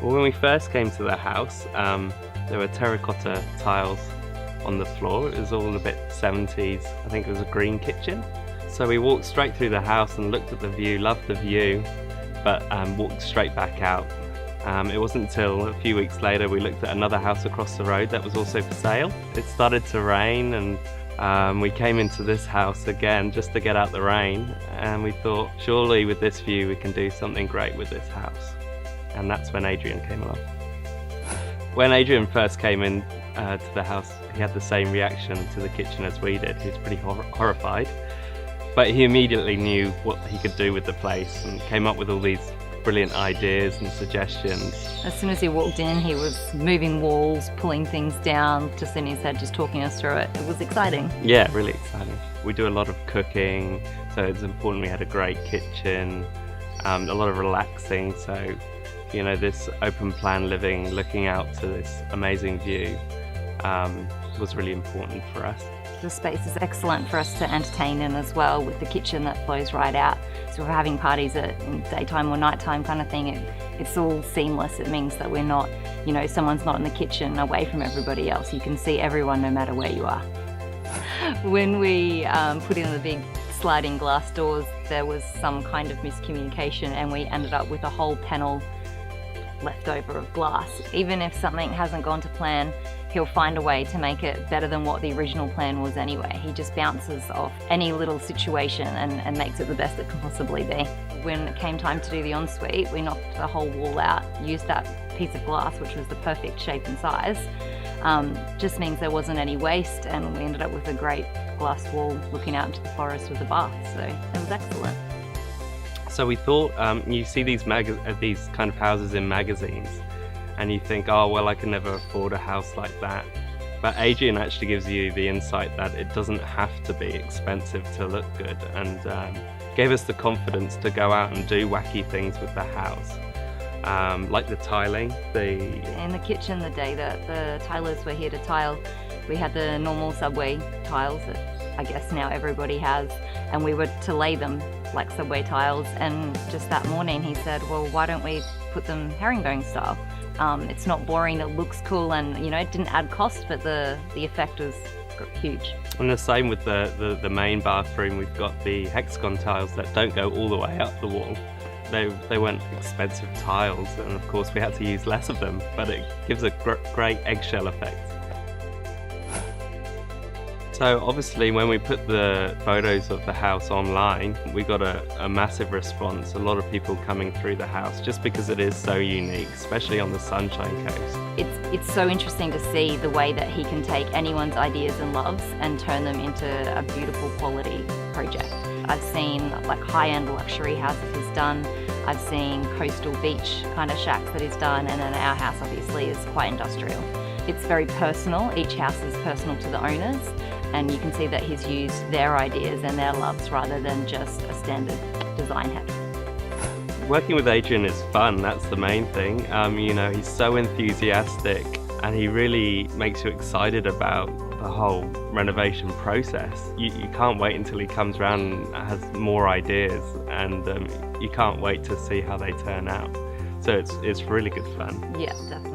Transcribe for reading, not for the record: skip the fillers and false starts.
Well, when we first came to the house, there were terracotta tiles on the floor. It was all a bit 70s. I think it was a green kitchen. So we walked straight through the house and looked at the view, loved the view, but walked straight back out. It wasn't until a few weeks later we looked at another house across the road that was also for sale. It started to rain, and we came into this house again just to get out the rain, and we thought, surely with this view we can do something great with this house. And that's when Adrian came along. When Adrian first came in to the house, he had the same reaction to the kitchen as we did. He was pretty horrified, but he immediately knew what he could do with the place and came up with all these brilliant ideas and suggestions. As soon as he walked in, he was moving walls, pulling things down, just in his head, just talking us through it. It was exciting. Yeah, really exciting. We do a lot of cooking, so it's important we had a great kitchen, a lot of relaxing, so you know, this open plan living, looking out to this amazing view was really important for us. The space is excellent for us to entertain in as well, with the kitchen that flows right out. So if we're having parties in daytime or nighttime kind of thing, it's all seamless. It means that we're not, you know, someone's not in the kitchen away from everybody else. You can see everyone no matter where you are. When we put in the big sliding glass doors, there was some kind of miscommunication and we ended up with a whole panel left over of glass. Even if something hasn't gone to plan, he'll find a way to make it better than what the original plan was anyway. He just bounces off any little situation and makes it the best it can possibly be. When it came time to do the ensuite, we knocked the whole wall out, used that piece of glass, which was the perfect shape and size. Just means there wasn't any waste, and we ended up with a great glass wall looking out into the forest with a bath, so it was excellent. So we thought, you see these kind of houses in magazines, and you think, oh, well, I can never afford a house like that. But Adrian actually gives you the insight that it doesn't have to be expensive to look good, and gave us the confidence to go out and do wacky things with the house. Like the tiling. In the kitchen, the day that the tilers were here to tile, we had the normal subway tiles that I guess now everybody has, and we were to lay them like subway tiles, and just that morning he said, well, why don't we put them herringbone style? It's not boring, it looks cool, and you know, it didn't add cost, but the effect was huge. And the same with the main bathroom. We've got the hexagon tiles that don't go all the way up the wall. They weren't expensive tiles, and of course we had to use less of them, but it gives a great eggshell effect. So obviously when we put the photos of the house online, we got a massive response, a lot of people coming through the house, just because it is so unique, especially on the Sunshine Coast. It's so interesting to see the way that he can take anyone's ideas and loves and turn them into a beautiful quality project. I've seen like high-end luxury houses he's done, I've seen coastal beach kind of shacks that he's done, and then our house obviously is quite industrial. It's very personal, each house is personal to the owners, and you can see that he's used their ideas and their loves rather than just a standard design head. Working with Adrian is fun, that's the main thing. You know, he's so enthusiastic and he really makes you excited about the whole renovation process. You can't wait until he comes around and has more ideas, and you can't wait to see how they turn out. So it's really good fun. Yeah, definitely.